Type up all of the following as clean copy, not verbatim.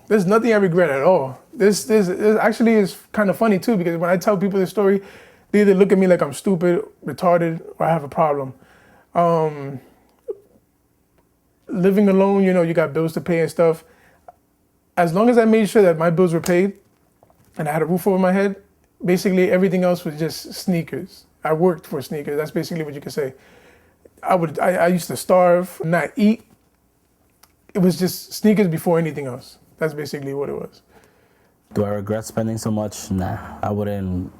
There's nothing I regret at all. This actually is kind of funny too, because when I tell people this story, they either look at me like I'm stupid, retarded, or I have a problem. Living alone, you got bills to pay and stuff. As long as I made sure that my bills were paid and I had a roof over my head, basically everything else was just sneakers. I worked for sneakers. That's basically what you could say. I used to starve, not eat. It was just sneakers before anything else. That's basically what it was. Do I regret spending so much? Nah, I wouldn't.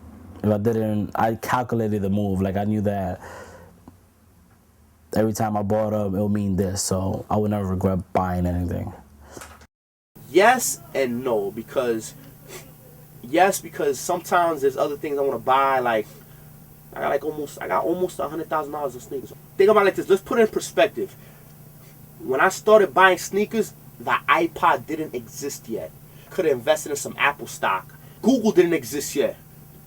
If I didn't, I calculated the move. Like I knew that every time I bought them, it would mean this. So I would never regret buying anything. Yes and no, because sometimes there's other things I want to buy. Like I got almost $100,000 in sneakers. Think about it like this. Let's put it in perspective. When I started buying sneakers, the iPod didn't exist yet. Could have invested in some Apple stock. Google didn't exist yet.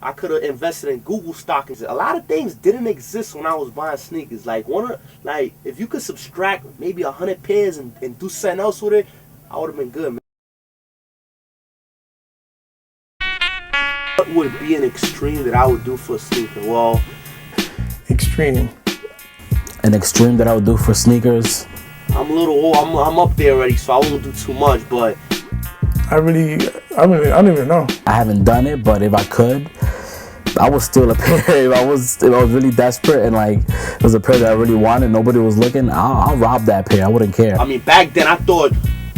I could have invested in Google stock. A lot of things didn't exist when I was buying sneakers. Like if you could subtract maybe 100 pairs and do something else with it, I would have been good, man. What would be an extreme that I would do for a sneaker? Well, Extreme. An extreme that I would do for sneakers. I'm a little old. I'm up there already, so I won't do too much. But I don't even know. I haven't done it, but if I could, I would steal a pair. If I was really desperate and like it was a pair that I really wanted, nobody was looking, I'll rob that pair. I wouldn't care. I mean, back then I thought,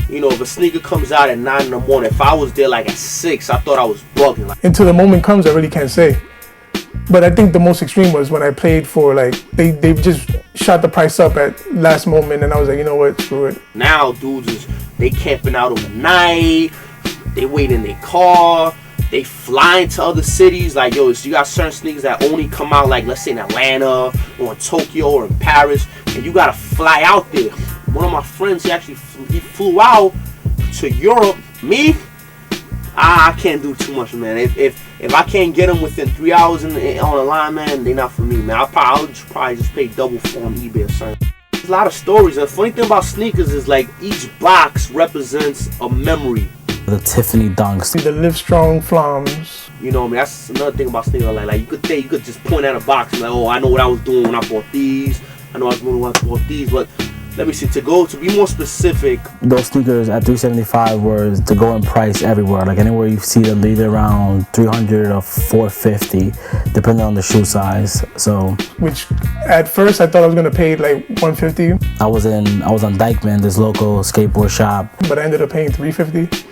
if a sneaker comes out at 9 in the morning, if I was there like at 6, I thought I was bugging. Like, Until the moment comes, I really can't say. But I think the most extreme was when I played for they just shot the price up at last moment, and I was like, you know what, screw it. now dudes they camping out overnight, they wait in their car, they flying to other cities. Like, so you got certain sneakers that only come out, like, let's say in Atlanta or in Tokyo or in Paris, and you gotta fly out there. One of my friends, he flew out to Europe. Me, I can't do too much, man. If I can't get them within 3 hours on the line, man, they not for me, man. I'll probably just pay double for on eBay or something. There's a lot of stories. And the funny thing about sneakers is, like, each box represents a memory. The Tiffany Dunks. The Livestrong Flams. You know what I mean? That's another thing about sneakers. Like you could just point at a box and like, oh, I know what I was doing when I bought these. I know I was doing when I bought these. But let me see, to be more specific, Those sneakers at $375 were to go in price everywhere. Like anywhere you see them, either around $300 or $450, depending on the shoe size. So, Which at first I thought I was gonna pay like $150, I was on Dykeman, this local skateboard shop. but I ended up paying $350.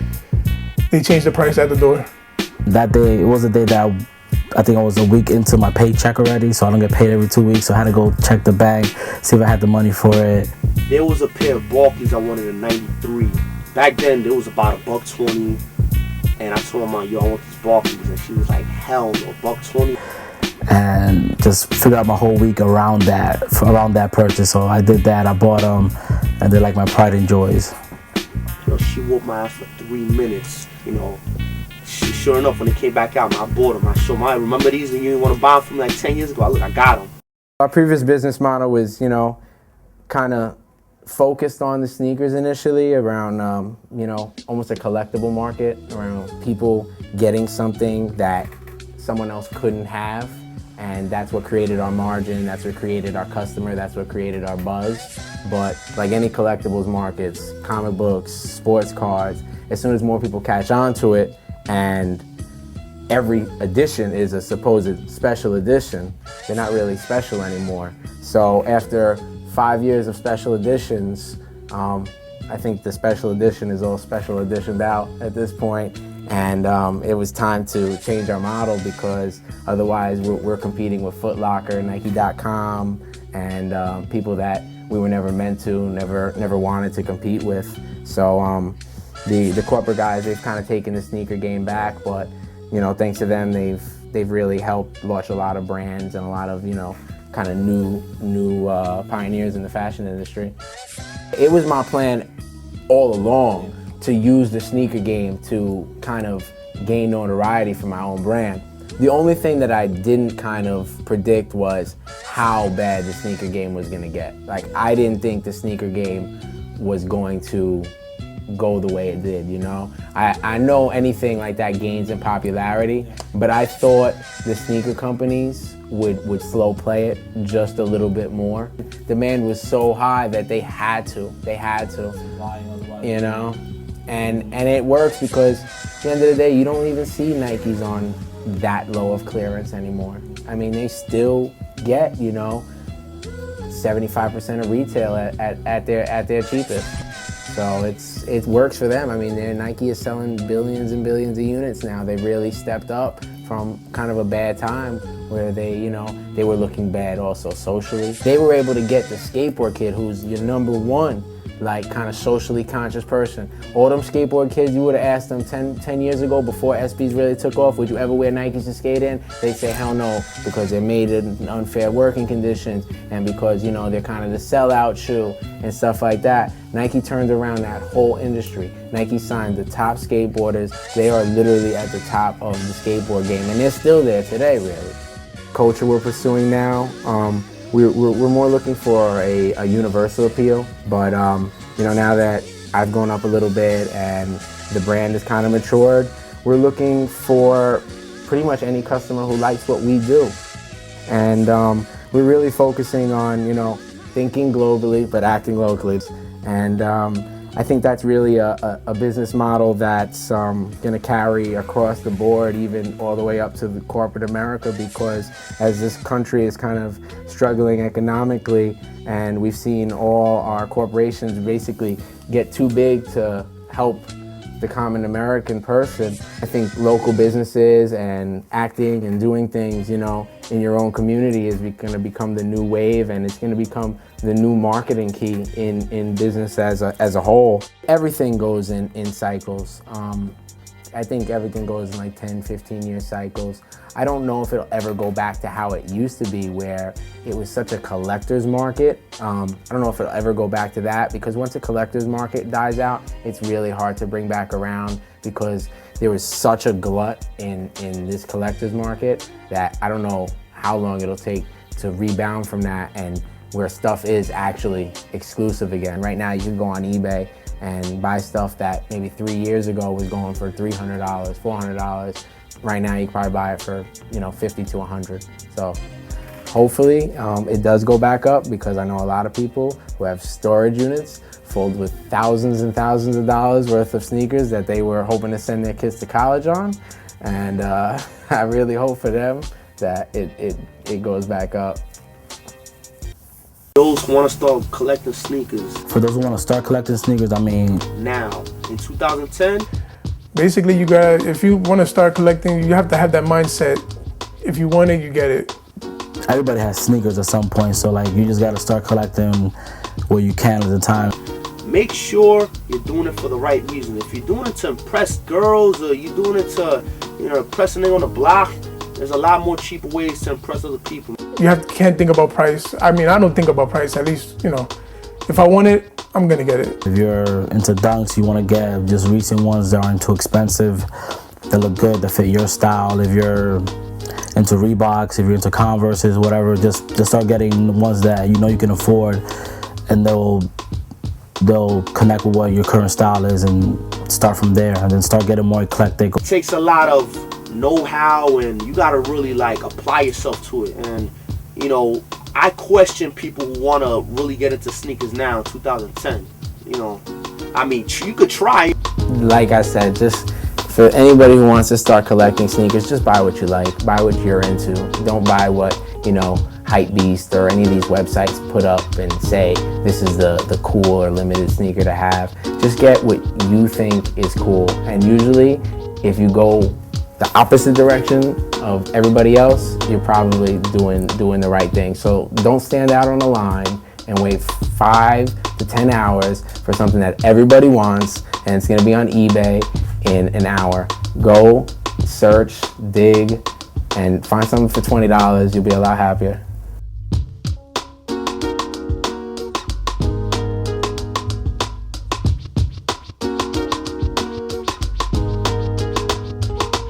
They changed the price at the door. That day, it was a day that I think I was a week into my paycheck already, so I don't get paid every 2 weeks. So I had to go check the bank, see if I had the money for it. there was a pair of Barclays I wanted in '93. Back then, it was about $120, and I told my mom, yo, I want these Barclays, and she was like, hell no, $120. And just figure out my whole week around that purchase. So I did that. I bought them, and they're like my pride and joys. She whooped my ass for 3 minutes. Sure enough, when they came back out, I bought them. I showed my, remember these, and you didn't want to buy them from like 10 years ago? Look, I got them. Our previous business model was, kind of focused on the sneakers initially around, almost a collectible market, around people getting something that someone else couldn't have. And that's what created our margin, that's what created our customer, that's what created our buzz. But like any collectibles markets, comic books, sports cards, as soon as more people catch on to it, and every edition is a supposed special edition, they're not really special anymore. So after 5 years of special editions, I think the special edition is all special editioned out at this point. And it was time to change our model, because otherwise we're competing with Foot Locker, Nike.com, and people that we were never meant to, never wanted to compete with. So the corporate guys, they've kind of taken the sneaker game back, but thanks to them, they've really helped launch a lot of brands and a lot of kind of new pioneers in the fashion industry. It was my plan all along to use the sneaker game to kind of gain notoriety for my own brand. The only thing that I didn't kind of predict was how bad the sneaker game was gonna get. Like, I didn't think the sneaker game was going to go the way it did, you know? I know anything like that gains in popularity, but I thought the sneaker companies would slow play it just a little bit more. Demand was so high that they had to, you know? And it works because at the end of the day, you don't even see Nikes on that low of clearance anymore. I mean, they still get, you know, 75% of retail at their cheapest. So it works for them. I mean, Nike is selling billions and billions of units now. They really stepped up from kind of a bad time where they were looking bad also socially. They were able to get the skateboard kid who's your number one, like, kind of socially conscious person. All them skateboard kids, you would have asked them 10 years ago before SBs really took off, would you ever wear Nikes to skate in? They'd say hell no, because they're made in unfair working conditions and because, you know, they're kind of the sellout shoe and stuff like that. Nike turned around that whole industry. Nike signed the top skateboarders. They are literally at the top of the skateboard game, and they're still there today, really. Culture we're pursuing now, we're more looking for a universal appeal, but you know, now that I've grown up a little bit and the brand is kind of matured, we're looking for pretty much any customer who likes what we do. And we're really focusing on, you know, thinking globally but acting locally. And I think that's really a business model that's going to carry across the board, even all the way up to the corporate America, because as this country is kind of struggling economically and we've seen all our corporations basically get too big to help the common American person, I think local businesses and acting and doing things, you know, in your own community is going to become the new wave, and it's going to become the new marketing key in business as a whole. Everything goes in cycles. I think everything goes in like 10, 15-year cycles. I don't know if it'll ever go back to how it used to be, where it was such a collector's market. I don't know if it'll ever go back to that, because once a collector's market dies out, it's really hard to bring back around, because there was such a glut in this collector's market that I don't know how long it'll take to rebound from that, and where stuff is actually exclusive again. Right now you can go on eBay and buy stuff that maybe 3 years ago was going for $300, $400. Right now you can probably buy it for, you know, $50 to $100. So hopefully it does go back up, because I know a lot of people who have storage units filled with thousands and thousands of dollars worth of sneakers that they were hoping to send their kids to college on. And I really hope for them that it goes back up. Those who want to start collecting sneakers. For those who want to start collecting sneakers, I mean, now, in 2010, Basically, if you want to start collecting, you have to have that mindset. If you want it, you get it. everybody has sneakers at some point, so like you just got to start collecting what you can at the time. make sure you're doing it for the right reason. If you're doing it to impress girls, or you're doing it to, impress a nigga on the block, there's a lot more cheaper ways to impress other people. Can't think about price. I mean, I don't think about price. At least, if I want it, I'm gonna get it. If you're into dunks, you want to get just recent ones that aren't too expensive, that look good, that fit your style. If you're into Reeboks, if you're into Converses, whatever, just start getting ones that you can afford, and they'll connect with what your current style is, and start from there, and then start getting more eclectic. It takes a lot of know-how, and you gotta really apply yourself to it. And I question people who want to really get into sneakers now in 2010. I mean, you could try. Like I said, just for anybody who wants to start collecting sneakers, just buy what you like, buy what you're into. Don't buy what, Hypebeast or any of these websites put up and say this is the cool or limited sneaker to have. Just get what you think is cool. And usually, if you go the opposite direction of everybody else, you're probably doing the right thing. So don't stand out on the line and wait 5 to 10 hours for something that everybody wants, and it's gonna be on eBay in an hour. Go, search, dig, and find something for $20. You'll be a lot happier.